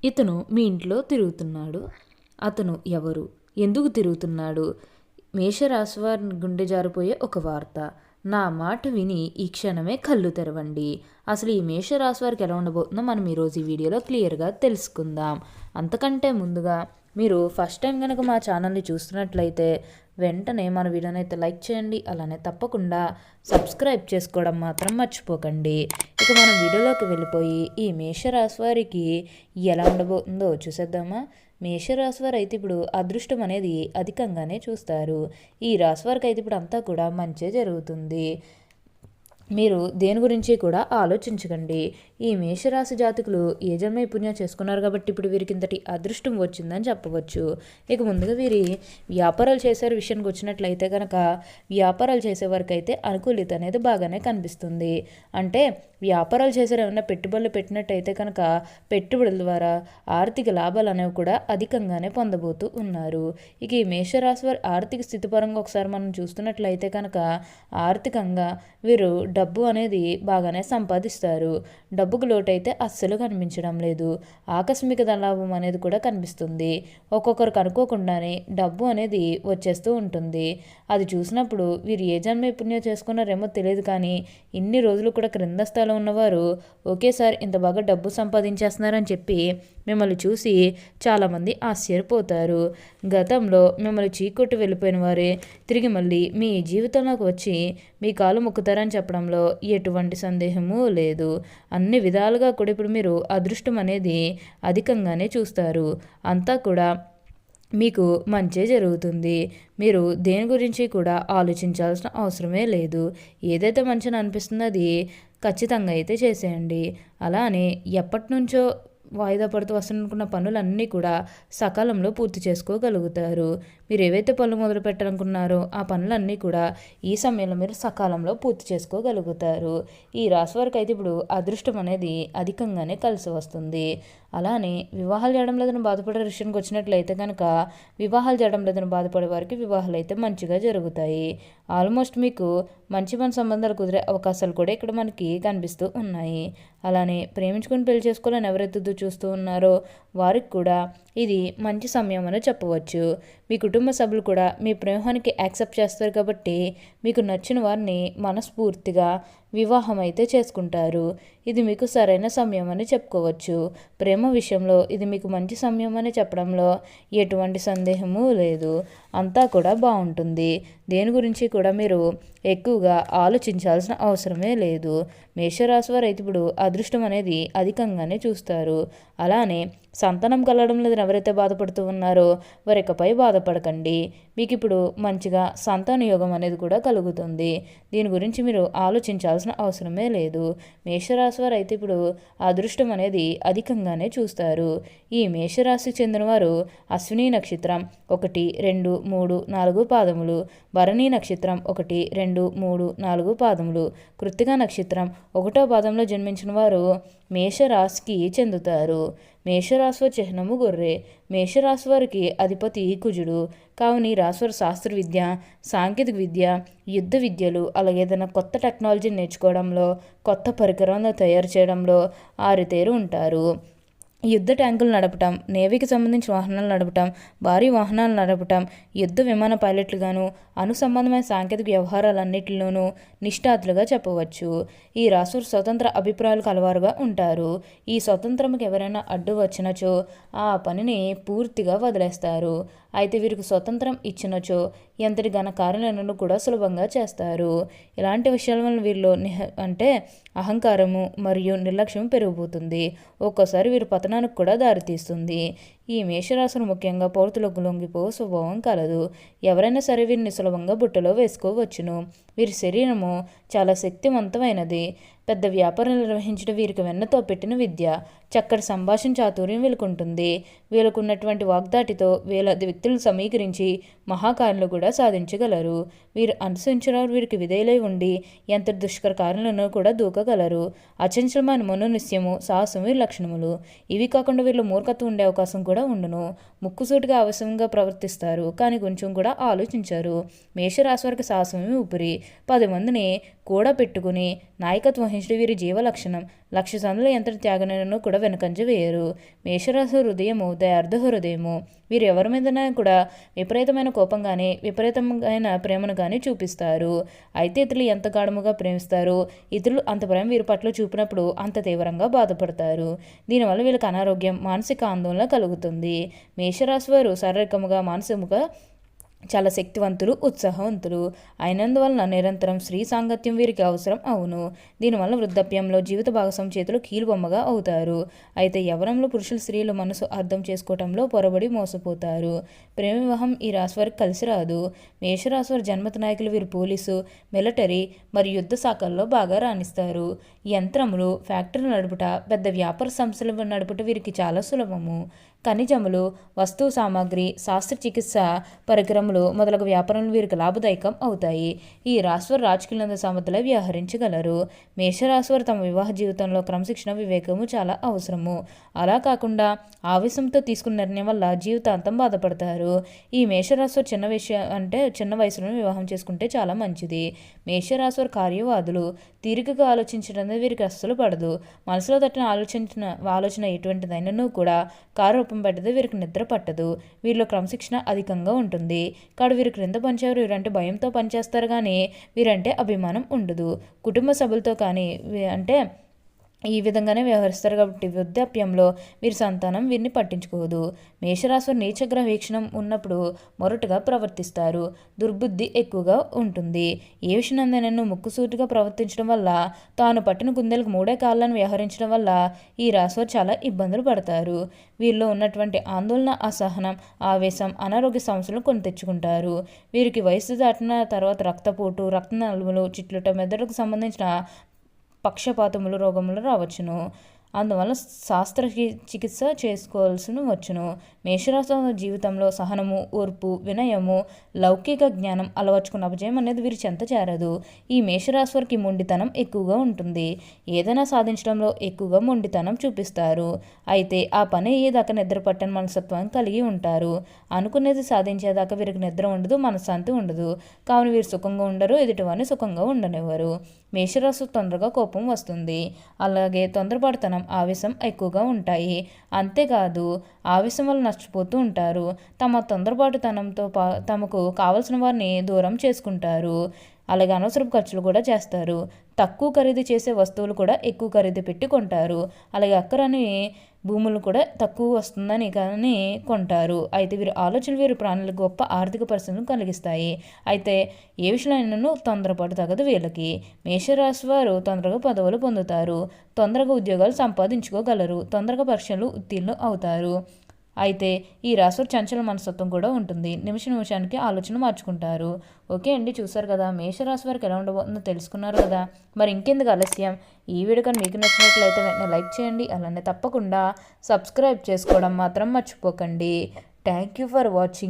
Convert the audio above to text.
ఇతను మీ ఇంట్లో తిరుగుతున్నాడు. అతను ఎవరు? ఎందుకు తిరుగుతున్నాడు? మేషరాశి వారి గుండె జారిపోయే ఒక వార్త. నా మాట విని ఈ క్షణమే కళ్ళు తెరవండి. అసలు ఈ మేషరాశి వారికి ఎలా ఉండబోతుందో మనం ఈరోజు ఈ వీడియోలో క్లియర్గా తెలుసుకుందాం. అంతకంటే ముందుగా మీరు ఫస్ట్ టైం కనుక మా ఛానల్ని చూస్తున్నట్లయితే వెంటనే మన వీడియోని అయితే లైక్ చేయండి. అలానే తప్పకుండా సబ్స్క్రైబ్ చేసుకోవడం మాత్రం మర్చిపోకండి. ఇక మనం వీడియోలోకి వెళ్ళిపోయి ఈ మేషరాశి వారికి ఎలా ఉండబోతుందో చూసేద్దామా. మేషరాశి వారు అయితే ఇప్పుడు అదృష్టం అనేది అధికంగానే చూస్తారు. ఈ రాశి వారికి అయితే ఇప్పుడు అంతా కూడా మంచే జరుగుతుంది. మీరు దేని గురించి కూడా ఆలోచించకండి. ఈ మేషరాశి జాతకులు ఏ జన్మ పుణ్యం చేసుకున్నారు కాబట్టి ఇప్పుడు వీరికి ఇంతటి అదృష్టం వచ్చిందని చెప్పవచ్చు. ఇక ముందుగా వీరి వ్యాపారాలు చేసే విషయానికి వచ్చినట్లయితే కనుక వ్యాపారాలు చేసేవారికి అయితే అనుకూలిత అనేది బాగానే కనిపిస్తుంది. అంటే వ్యాపారాలు చేసేవారు ఏమైనా పెట్టుబడులు పెట్టినట్టయితే కనుక పెట్టుబడుల ద్వారా ఆర్థిక లాభాలు అనేవి కూడా అధికంగానే పొందబోతూ ఉన్నారు. ఇక ఈ మేషరాశి వారి ఆర్థిక స్థితి పరంగా ఒకసారి మనం చూస్తున్నట్లయితే కనుక ఆర్థికంగా వీరు డబ్బు అనేది బాగానే సంపాదిస్తారు. డబ్బుకు లోటైతే అస్సలు కనిపించడం లేదు. ఆకస్మిక ధనలాభం అనేది కూడా కనిపిస్తుంది. ఒక్కొక్కరికి అనుకోకుండానే డబ్బు అనేది వచ్చేస్తూ ఉంటుంది. అది చూసినప్పుడు వీరు ఏ జన్మ పుణ్యం చేసుకున్నారేమో తెలియదు, కానీ ఇన్ని రోజులు కూడా క్రింద స్థాయిలో ఉన్నవారు ఒకేసారి ఇంత బాగా డబ్బు సంపాదించేస్తున్నారని చెప్పి మిమ్మల్ని చూసి చాలామంది ఆశ్చర్యపోతారు. గతంలో మిమ్మల్ని చీకొట్టి వెళ్ళిపోయిన వారే తిరిగి మళ్ళీ మీ జీవితంలోకి వచ్చి మీ కాలు మొక్కుతారని చెప్పడంలో ఎటువంటి సందేహము లేదు. అన్ని విధాలుగా కూడా ఇప్పుడు మీరు అదృష్టం అనేది అధికంగానే చూస్తారు. అంతా కూడా మీకు మంచే జరుగుతుంది. మీరు దేని గురించి కూడా ఆలోచించాల్సిన అవసరమే లేదు. ఏదైతే మంచిని అనిపిస్తుందో అది ఖచ్చితంగా అయితే చేసేయండి. అలానే ఎప్పటి నుంచో వాయిదా పడుతూ వస్తున్ననుకున్న పనులన్నీ కూడా సకాలంలో పూర్తి చేసుకోగలుగుతారు. మీరు ఏవైతే పనులు మొదలు పెట్టాలనుకున్నారో ఆ పనులన్నీ కూడా ఈ సమయంలో మీరు సకాలంలో పూర్తి చేసుకోగలుగుతారు. ఈ రాశి వారికి అయితే ఇప్పుడు అదృష్టం అనేది అధికంగానే కలిసి వస్తుంది. అలానే వివాహాలు చేయడం లేదని బాధపడే విషయానికి వచ్చినట్లయితే కనుక వివాహాలు చేయడం లేదని బాధపడే వారికి వివాహాలు అయితే మంచిగా జరుగుతాయి. ఆల్మోస్ట్ మీకు మంచి సంబంధాలు కుదిరే అవకాశాలు కూడా ఇక్కడ మనకి కనిపిస్తూ ఉన్నాయి. అలానే ప్రేమించుకొని పెళ్లి చేసుకోవాలని ఎవరైతే చూస్తూ ఉన్నారో వారికి కూడా ఇది మంచి సమయం అని చెప్పవచ్చు. మీ కుటుంబ సభ్యులు కూడా మీ ప్రేమానికి యాక్సెప్ట్ చేస్తారు కాబట్టి మీకు నచ్చిన వారిని మనస్ఫూర్తిగా వివాహం అయితే చేసుకుంటారు. ఇది మీకు సరైన సమయం అని చెప్పుకోవచ్చు. ప్రేమ విషయంలో ఇది మీకు మంచి సమయం అని చెప్పడంలో ఎటువంటి సందేహము లేదు. అంతా కూడా బాగుంటుంది. దేని గురించి కూడా మీరు ఎక్కువగా ఆలోచించాల్సిన అవసరమే లేదు. మేషరాశి వారు అయితే ఇప్పుడు అదృష్టం అనేది అధికంగానే చూస్తారు. అలానే సంతానం కలగడం లేదని ఎవరైతే బాధపడుతూ ఉన్నారో వారికపై బాధపడకండి. మీకు ఇప్పుడు మంచిగా సంతాన యోగం అనేది కూడా కలుగుతుంది. దీని గురించి మీరు ఆలోచించాల్సిన అవసరమే లేదు. మేషరాశి వారు అయితే ఇప్పుడు అదృష్టం అనేది అధికంగానే చూస్తారు. ఈ మేషరాశికి చెందిన వారు అశ్విని నక్షత్రం 1, 2, 3, 4 పాదములు, భరణి నక్షత్రం 1, 2, 3, 4 పాదములు, కృత్తిక నక్షత్రం 1వ పాదంలో జన్మించిన వారు మేషరాశికి చెందుతారు. మేషరాశి చిహ్నము గొర్రె. మేషరాశి వారికి అధిపతి కుజుడు. కావున ఈ రాశివారు శాస్త్ర విద్య, సాంకేతిక విద్య, యుద్ధ విద్యలు, అలాగే ఏదైనా కొత్త టెక్నాలజీని నేర్చుకోవడంలో, కొత్త పరికరాలను తయారు చేయడంలో ఆరితేరు ఉంటారు. యుద్ధ ట్యాంకులు నడపటం, నేవీకి సంబంధించిన వాహనాలు నడపటం, భారీ వాహనాలు నడపటం, యుద్ధ విమాన పైలట్లుగాను, అనుసంబంధమైన సాంకేతిక వ్యవహారాలన్నింటిలోనూ నిష్ఠాతులుగా చెప్పవచ్చు. ఈ రాశులు స్వతంత్ర అభిప్రాయాలు కలవారుగా ఉంటారు. ఈ స్వతంత్రంకి ఎవరైనా అడ్డు వచ్చినచో ఆ పనిని పూర్తిగా వదిలేస్తారు. అయితే వీరికి స్వతంత్రం ఇచ్చినచో ఎంతటి ఘన కార్యాలను కూడా సులభంగా చేస్తారు. ఇలాంటి విషయాల వల్ల వీరిలో అంటే అహంకారము మరియు నిర్లక్ష్యం పెరిగిపోతుంది. ఒక్కోసారి వీరి పతనానికి కూడా దారితీస్తుంది. ఈ మేషరాశులు ముఖ్యంగా పౌరుతులకు లొంగిపో స్వభావం కలదు. ఎవరైనా సరే వీరిని సులభంగా బుట్టలో వేసుకోవచ్చును. వీరి శరీరము చాలా శక్తివంతమైనది. పెద్ద వ్యాపారం నిర్వహించడం వీరికి వెన్నతో పెట్టిన విద్య. చక్కటి సంభాషణ చాతుర్యం వీళ్ళకుంటుంది. వీళ్ళకున్నటువంటి వాగ్దాటితో వేలాది వ్యక్తులను సమీకరించి మహాకార్యాలు కూడా సాధించగలరు. వీరు అనుసరించిన వీరికి విధేయులై ఉండి ఎంత దుష్కర కార్యాలను కూడా దూకగలరు. అచంచలమైన మనోనిశ్యము, సాహసం వీరి లక్షణములు. ఇవి కాకుండా వీళ్ళు మూర్ఖత్వం ఉండే అవకాశం కూడా ఉండును. ముక్కుసూటిగా అవసరంగా ప్రవర్తిస్తారు, కానీ కొంచెం కూడా ఆలోచించారు. మేషరాశి వారికి సాహసమే ఊపిరి. 10 మందిని కూడా పెట్టుకుని నాయకత్వం వహించడం వీరి జీవ లక్షణం. లక్ష సందులు ఎంత త్యాగనను కూడా వెనకంజ వేయరు. మేషరాశి హృదయము దయార్థ హృదయము. వీరు ఎవరి మీదైనా కూడా విపరీతమైన కోపం కానీ విపరీతమైన ప్రేమను కానీ చూపిస్తారు. అయితే ఇతరులు ఎంత గాఢముగా ప్రేమిస్తారు, ఇతరులు అంత ప్రేమ వీరి పట్ల చూపినప్పుడు అంత తీవ్రంగా బాధపడతారు. దీనివల్ల వీళ్ళకి అనారోగ్యం, మానసిక ఆందోళన కలుగుతుంది. మేషరాశి వారు శారీరకముగా మానసికముగా చాలా శక్తివంతులు, ఉత్సాహవంతులు అయినందువలన నిరంతరం స్త్రీ సాంగత్యం వీరికి అవసరం అవును. దీనివల్ల వృద్ధాప్యంలో జీవిత భాగస్వామి చేతులు కీలుబొమ్మగా అవుతారు. అయితే యవ్వనంలో పురుషులు స్త్రీలు మనసు అర్థం చేసుకోవటంలో పొరబడి మోసపోతారు. ప్రేమ వివాహం ఈ రాశి వారికి కలిసి రాదు. మేషరాశి వారి జన్మత నాయకులు వీరు పోలీసు, మిలిటరీ మరియు యుద్ధ శాఖల్లో బాగా రాణిస్తారు. యంత్రములు, ఫ్యాక్టరీలు నడుపుట, పెద్ద వ్యాపార సంస్థలు నడుపుట వీరికి చాలా సులభము. ఖనిజములు, వస్తు సామాగ్రి, శస్త్రచికిత్స పరికరములు మొదలగు వ్యాపారములు వీరికి లాభదాయకం అవుతాయి. ఈ రాశివారు రాజకీయాలందు సమర్థులై వ్యవహరించగలరు. మేషరాశివారు తమ వివాహ జీవితంలో క్రమశిక్షణ, వివేకము చాలా అవసరము. అలా కాకుండా ఆవేశంతో తీసుకున్న నిర్ణయం వల్ల జీవితాంతం బాధపడతారు. ఈ మేషరాశివారు చిన్న వయసులో వివాహం చేసుకుంటే చాలా మంచిది. మేషరాశివారు కార్యవాదులు. తీరికగా ఆలోచించడం వీరికి అస్సలు పడదు. మనసులో తట్టిన ఆలోచన ఎటువంటిదైనను కూడా కారూపం పట్టదు. వీరికి నిద్ర పట్టదు. వీరిలో క్రమశిక్షణ అధికంగా ఉంటుంది. కాడు వీరు క్రింద పనిచేవారు వీరంటే భయంతో పనిచేస్తారు కానీ వీరంటే అభిమానం ఉండదు. కుటుంబ సభ్యులతో కానీ అంటే ఈ విధంగానే వ్యవహరిస్తారు కాబట్టి వృద్ధాప్యంలో వీరి సంతానం వీరిని పట్టించుకోదు. మేషరాశి నీచగ్రహ వీక్షణం ఉన్నప్పుడు మొరటుగా ప్రవర్తిస్తారు. దుర్బుద్ధి ఎక్కువగా ఉంటుంది. ఏ విషయాన్ని ముక్కుసూటిగా ప్రవర్తించడం వల్ల, తాను పట్టిన కుందేలకు మూడే కాళ్ళను వ్యవహరించడం వల్ల ఈ రాశివారు చాలా ఇబ్బందులు పడతారు. వీరిలో ఉన్నటువంటి ఆందోళన, అసహనం, ఆవేశం, అనారోగ్య సమస్యలను కొని తెచ్చుకుంటారు. వీరికి వయసు దాటిన తర్వాత రక్తపోటు, రక్తనాళములు చిట్లుట, మెదడుకు సంబంధించిన పక్షపాతములు రోగములు రావచ్చును. అందువల్ల చికిత్స చేసుకోవాల్సి వచ్చును. మేషరాశి జీవితంలో సహనము, ఓర్పు, వినయము, లౌకిక జ్ఞానం అలవర్చుకున్న అపజయం అనేది వీరి చెంత చేరదు. ఈ మేషరాశి వారికి మొండితనం ఎక్కువగా ఉంటుంది. ఏదైనా సాధించడంలో ఎక్కువగా మొండితనం చూపిస్తారు. అయితే ఆ పని అయ్యేదాకా నిద్ర పట్టని మనస్తత్వం కలిగి ఉంటారు. అనుకునేది సాధించేదాకా వీరికి నిద్ర ఉండదు, మనశ్శాంతి ఉండదు. కావున వీరు సుఖంగా ఉండరు, ఎదుటివారిని సుఖంగా ఉండనివ్వరు. మేషరాశి తొందరగా కోపం వస్తుంది. అలాగే తొందరపడతనం, ఆవేశం ఎక్కువగా ఉంటాయి. అంతేకాదు ఆవేశం వల్ల నష్టపోతూ ఉంటారు. తమ తొందరపాటుతనంతో తమకు కావలసిన వారిని దూరం చేసుకుంటారు. అలాగే అనవసరపు ఖర్చులు కూడా చేస్తారు. తక్కువ ఖరీదు చేసే వస్తువులు కూడా ఎక్కువ ఖరీదు పెట్టి కొంటారు. అలాగే అక్కరని భూములు కూడా తక్కువ వస్తుందని కానీ కొంటారు. అయితే వీరి ఆలోచనలు వీరి ప్రాణులకు గొప్ప ఆర్థిక పరిస్థితులను కలిగిస్తాయి. అయితే ఏ విషయంలోనూ తొందరపాటు తగదు వీళ్ళకి. మేషరాశి వారు తొందరగా పదవులు పొందుతారు. తొందరగా ఉద్యోగాలు సంపాదించుకోగలరు. తొందరగా పరీక్షలు ఉత్తీర్ణులు అవుతారు. అయితే ఈ రాశివారు చంచల మనస్తత్వం కూడా ఉంటుంది. నిమిషానికి ఆలోచన మార్చుకుంటారు. ఓకే అండి, చూసారు కదా మేషరాశి వారికి ఎలా ఉండబోతుందో తెలుసుకున్నారు కదా. మరి ఇంకెందుకు ఆలస్యం, ఈ వీడియో కానీ మీకు నచ్చినట్లయితే వెంటనే లైక్ చేయండి. అలానే తప్పకుండా సబ్స్క్రైబ్ చేసుకోవడం మాత్రం మర్చిపోకండి. Thank you for watching.